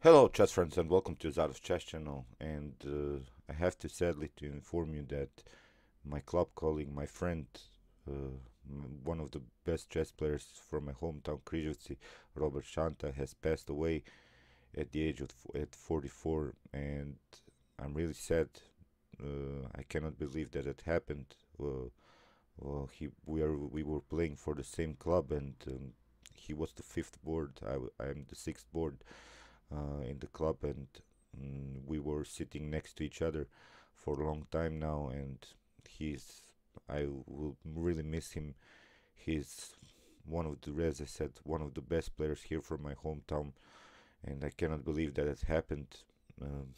Hello, chess friends, and welcome to Jozarov's chess channel. And I have to sadly to inform you that my club colleague, my friend, one of the best chess players from my hometown, Križevci, Robert Šanta, has passed away at the age of at 44, and I'm really sad. I cannot believe that it happened. We were playing for the same club, and he was the fifth board. I'm the sixth board in the club, and we were sitting next to each other for a long time now. And he's, I will really miss him. He's one of the, as I said, one of the best players here from my hometown, and I cannot believe that it happened. Um,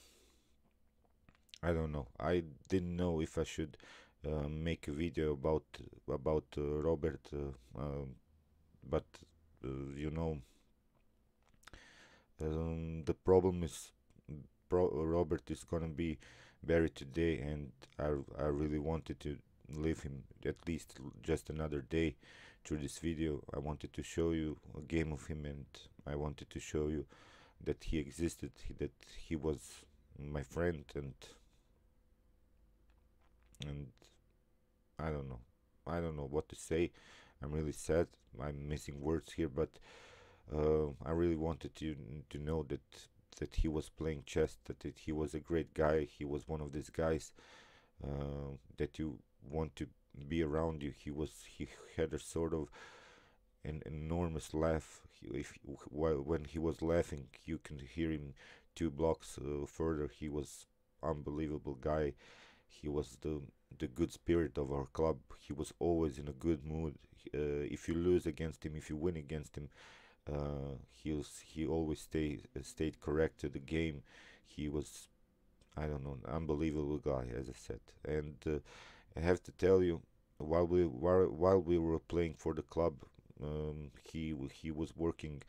I don't know. I didn't know if I should make a video about Robert, but you know, the problem is Robert is gonna be buried today, and I really wanted to leave him at least just another day through this video. I wanted to show you a game of him, and I wanted to show you that he existed, that he was my friend, and I don't know what to say. I'm really sad. I'm missing words here, but I really wanted to know that he was playing chess, that he was a great guy. He was one of these guys that you want to be around you. He had a sort of an enormous laugh. When he was laughing, you can hear him 2 blocks further. He was unbelievable guy. He was the good spirit of our club. He was always in a good mood. If you lose against him, if you win against him, he always stayed correct to the game. He was, I don't know, an unbelievable guy, as I said. And I have to tell you, while we were playing for the club, he was working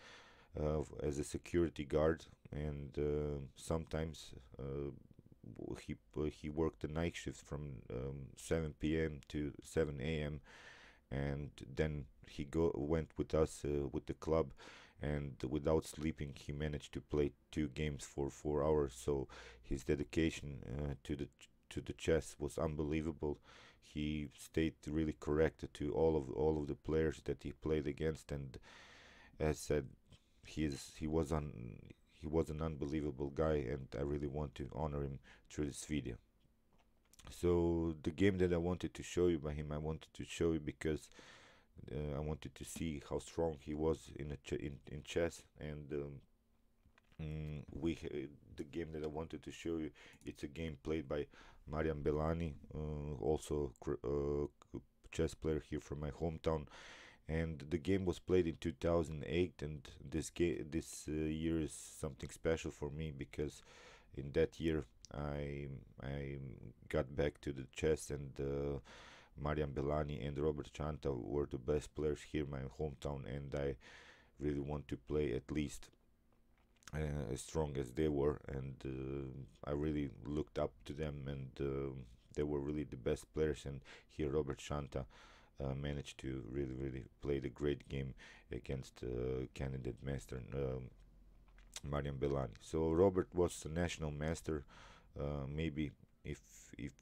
as a security guard, and sometimes he worked the night shift from 7 p.m. to 7 a.m., and then he went with us with the club, and without sleeping he managed to play 2 games for 4 hours. So his dedication to the chess was unbelievable. He stayed really correct to all of the players that he played against, and as said, he was an unbelievable guy, and I really want to honor him through this video. So the game that I wanted to show you by him, I wanted to show you because I wanted to see how strong he was in chess, and the game that I wanted to show you, it's a game played by Marian Belani, also chess player here from my hometown, and the game was played in 2008. And this year is something special for me because in that year I got back to the chess, and Marian Belani and Robert Šanta were the best players here in my hometown, and I really want to play at least as strong as they were, and I really looked up to them, and they were really the best players. And here Robert Šanta managed to really play the great game against candidate master Marian Belani. So Robert was a national master. Maybe if if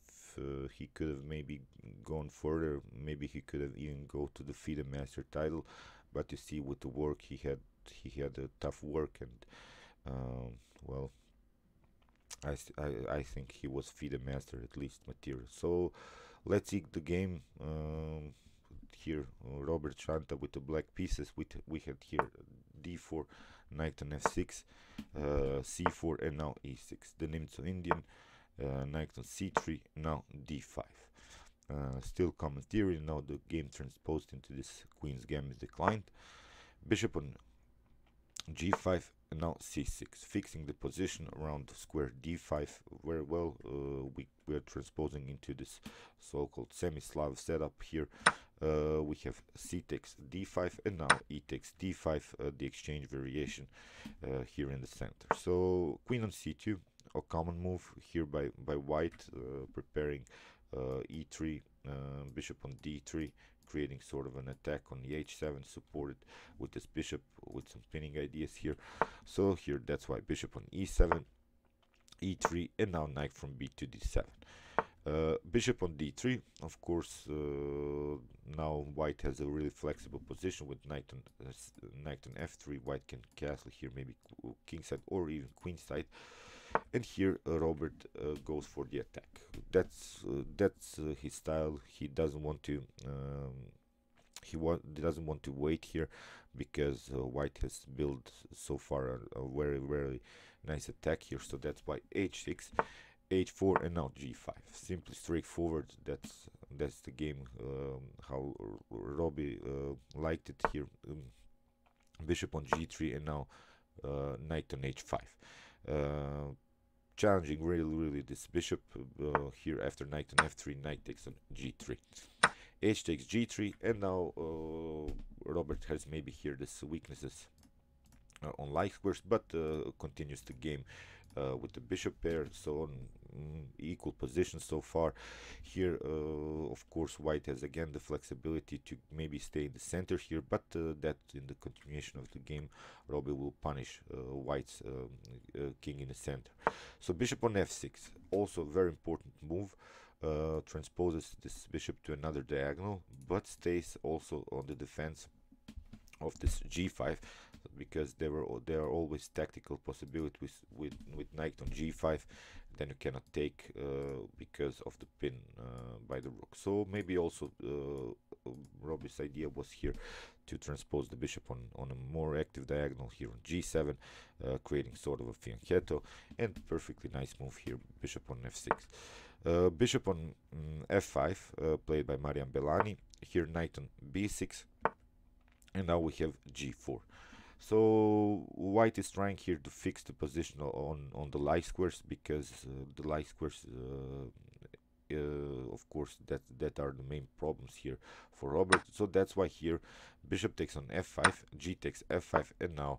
he could have maybe gone further, maybe he could have even go to the FIDE master title. But you see, with the work he had a tough work, and um, well, I think he was FIDE master at least material. So let's see the game. Here Robert Šanta with the black pieces. We had here d4, knight on f6, c4, and now e6. The Nimzo Indian, knight on c3, now d5. Still common theory. Now the game transposed into this queen's gambit declined. Bishop on g5, and now c6, fixing the position around the square d5 very well. We are transposing into this so-called semi-Slav setup here. We have c takes d5, and now e takes d5, the exchange variation here in the center. So queen on c2, a common move here by white, preparing e3, bishop on d3, creating sort of an attack on the h7, supported with this bishop with some spinning ideas here. So here, that's why bishop on e7, e3, and now knight from b to d7. Bishop on d3, of course. Now white has a really flexible position with knight on f3. White can castle here, maybe kingside or even queenside. And here Robert goes for the attack. That's his style. He doesn't want to doesn't want to wait here, because white has built so far a very nice attack here. So that's why h6, h4, and now g5. Simply straightforward. That's the game, how Robi liked it here. Bishop on g3, and now knight on h5. Challenging really this bishop here. After knight on f3, knight takes on g3, h takes g3, and now Robert has maybe here this weaknesses on light squares, but continues the game with the bishop pair, so on equal position so far. Here, of course, white has again the flexibility to maybe stay in the center here, but that in the continuation of the game, Robi will punish white's king in the center. So bishop on f6, also very important move. Transposes this bishop to another diagonal, but stays also on the defense of this g5, because there are always tactical possibilities with knight on g5. Then you cannot take because of the pin by the rook. So maybe also Robi's idea was here to transpose the bishop on a more active diagonal here on g7, creating sort of a fianchetto, and perfectly nice move here, bishop on f6. Bishop on f5, played by Marian Belani. Here knight on b6, and now we have g4. So white is trying here to fix the position on the light squares, because the light squares, of course, that are the main problems here for Robert. So that's why here bishop takes on f5, g takes f5, and now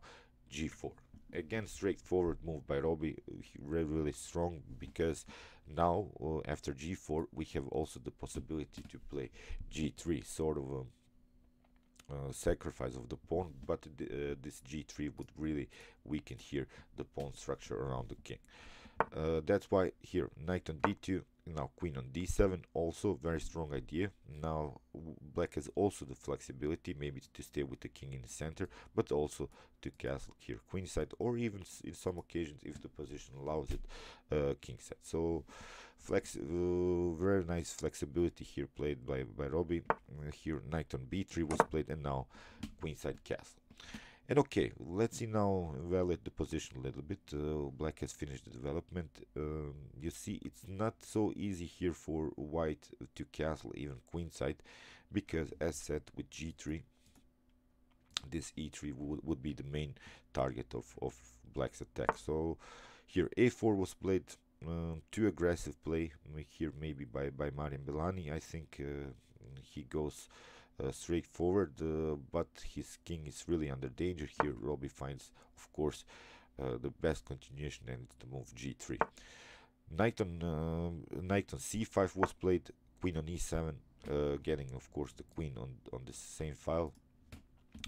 g4. Again, straightforward move by Robi, really strong, because now after g4 we have also the possibility to play g3, sort of a sacrifice of the pawn, but this g3 would really weaken here the pawn structure around the king. That's why here knight on d2, now queen on d7, also very strong idea. Now black has also the flexibility maybe to stay with the king in the center, but also to castle here queenside, or even in some occasions, if the position allows it, kingside. So very nice flexibility here played by Robi. Here knight on b3 was played, and now queenside castle. And okay, let's see now, evaluate the position a little bit. Black has finished the development. You see, it's not so easy here for white to castle even queenside, because as said with g3, this e3 would be the main target of black's attack. So here a4 was played, too aggressive play here maybe by Marian Belani. I think he goes straightforward, but his king is really under danger here. Robi finds, of course, the best continuation, and it's the move g3. Knight on c5 was played, queen on e7, getting, of course, the queen on the same file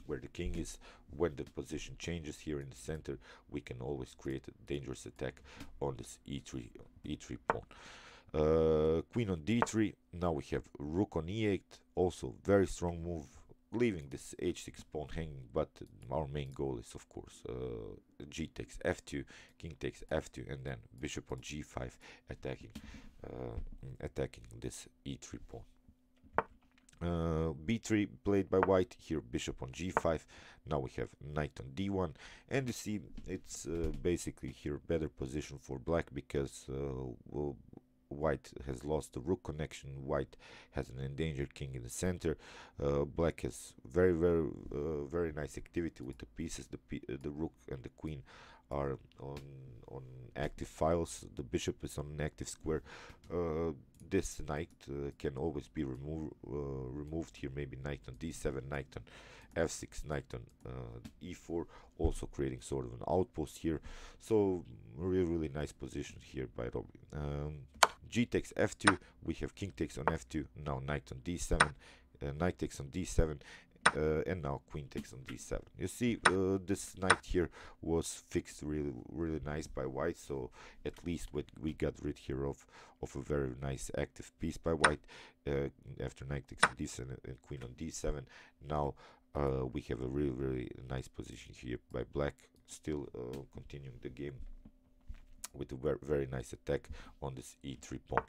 where the king is. When the position changes here in the center, we can always create a dangerous attack on this e3 pawn. Queen on d3. Now we have rook on e8, also very strong move, leaving this h6 pawn hanging, but our main goal is, of course, g takes f2, king takes f2, and then bishop on g5, attacking this e3 pawn. b3 played by white, here bishop on g5. Now we have knight on d1, and you see it's basically here better position for black, because white has lost the rook connection. White has an endangered king in the center. Black has very nice activity with the pieces. The rook and the queen are on active files. The bishop is on an active square. This knight can always be removed here. Maybe knight on d7, knight on f6, knight on e4, also creating sort of an outpost here. So really nice position here by Robi. G takes f2, we have king takes on f2, now knight on d7, knight takes on d7, and now queen takes on d7. You see, this knight here was fixed really nice by white, so at least we got rid here of a very nice active piece by white. After knight takes on d7 and queen on d7, now we have a really nice position here by black, still continuing the game with a very nice attack on this e3 pawn.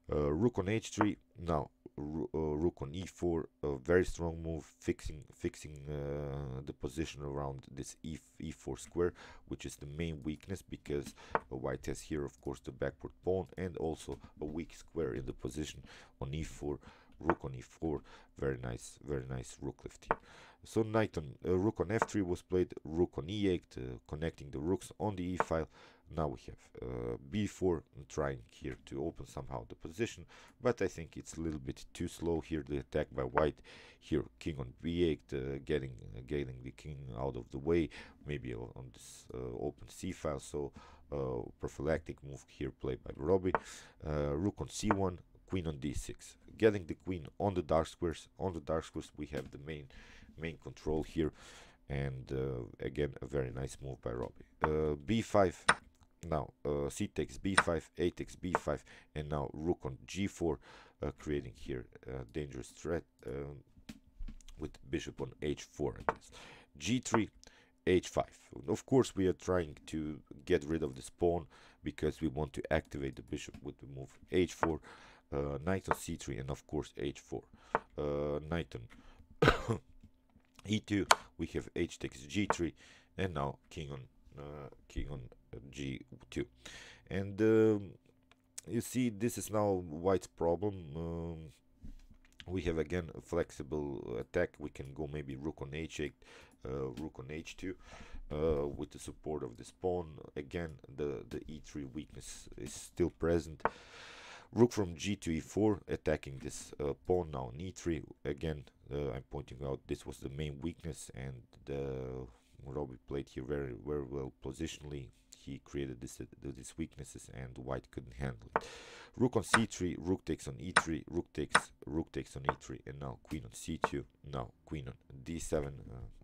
Rook on h3. Now rook on e4, a very strong move, fixing the position around this e4 square, which is the main weakness, because white has here, of course, the backward pawn and also a weak square in the position on e4. Rook on e4, very nice rook lift here. So knight on rook on f3 was played, rook on e8, connecting the rooks on the e file. Now we have b4, trying here to open somehow the position, but I think it's a little bit too slow here, the attack by white. Here king on b8, getting the king out of the way, maybe on this open c file. So prophylactic move here played by Robi. Rook on c1, queen on d6, getting the queen on the dark squares. On the dark squares we have the main control here, and again a very nice move by Robi. B5. Now c takes b5, a takes b5, and now rook on g4, creating here a dangerous threat with bishop on h4. G3, h5. Of course we are trying to get rid of this pawn because we want to activate the bishop with the move h4. Knight on c3, and of course h4. Knight on e2, we have h takes g3, and now king on g2. And you see, this is now white's problem. We have again a flexible attack. We can go maybe rook on h8, rook on h2, with the support of this pawn. Again, the e3 weakness is still present. Rook from g to e4, attacking this pawn now on e3. Again, I'm pointing out this was the main weakness, and Robi played here very well positionally. He created these weaknesses, and white couldn't handle it. Rook on c3, rook takes on e3, rook takes on e3, and now queen on c2. Now queen on d7,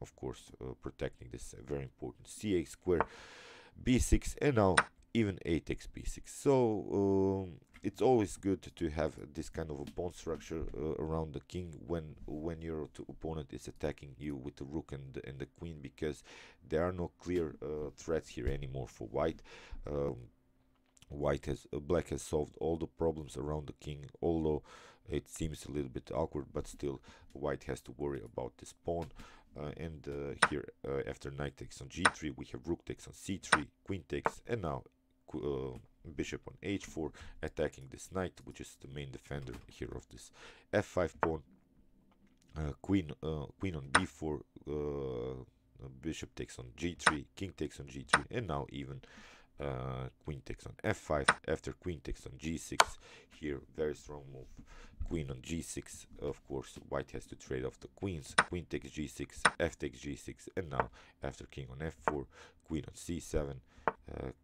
of course, protecting this very important c8 square, b6, and now even a takes b6. So it's always good to have this kind of a pawn structure around the king when your opponent is attacking you with the rook and the queen, because there are no clear threats here anymore for white. Black has solved all the problems around the king, although it seems a little bit awkward, but still white has to worry about this pawn. And here after knight takes on g3, we have rook takes on c3, queen takes, and now bishop on h4, attacking this knight, which is the main defender here of this f5 pawn. Queen on b4, bishop takes on g3, king takes on g3, and now even queen takes on f5. After queen takes on g6, here very strong move, queen on g6. Of course white has to trade off the queens. Queen takes g6, f takes g6, and now after king on f4, queen on c7,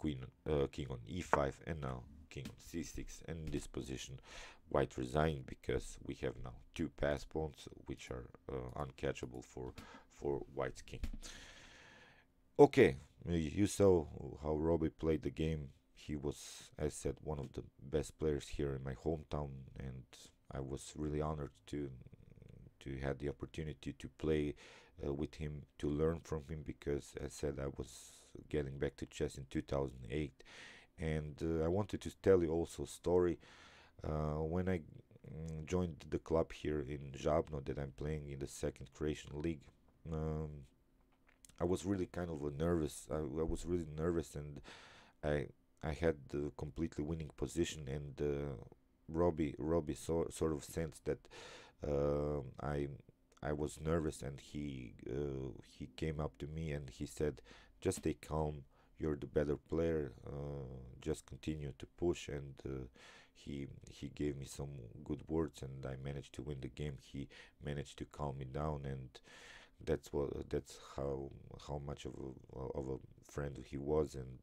king on e5, and now king on c6. And in this position white resigned, because we have now two pass pawns which are uncatchable for white's king. Okay, you saw how Robi played the game. He was, as I said, one of the best players here in my hometown, and I was really honored to have the opportunity to play with him, to learn from him, because as I said, I was getting back to chess in 2008. And I wanted to tell you also a story. When I joined the club here in Žabno, that I'm playing in the second Croatian league, I was really kind of nervous. I was really nervous, and I had the completely winning position, and Robi sort of sensed that I was nervous, and he came up to me and he said, "Just stay calm. You're the better player. Just continue to push." And he gave me some good words, and I managed to win the game. He managed to calm me down, and that's how much of a friend he was. And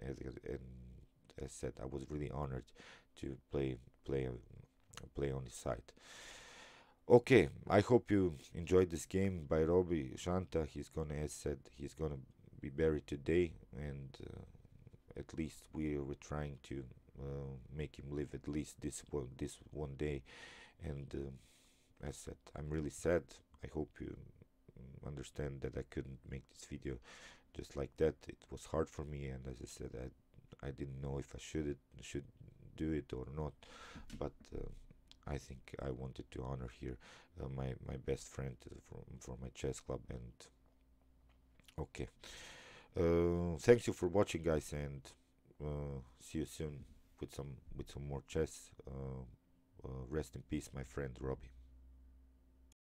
as I said, I was really honored to play on his side. Okay, I hope you enjoyed this game by Robi Shanta. He's gonna, as said, he's gonna be buried today, and at least we're trying to make him live at least this one day. And as said, I'm really sad. I hope you understand that I couldn't make this video just like that. It was hard for me, and as I said, I didn't know if I should do it or not. But I think I wanted to honor here my best friend from my chess club. And okay, thanks you for watching, guys, and see you soon with some more chess. Rest in peace, my friend Robbie.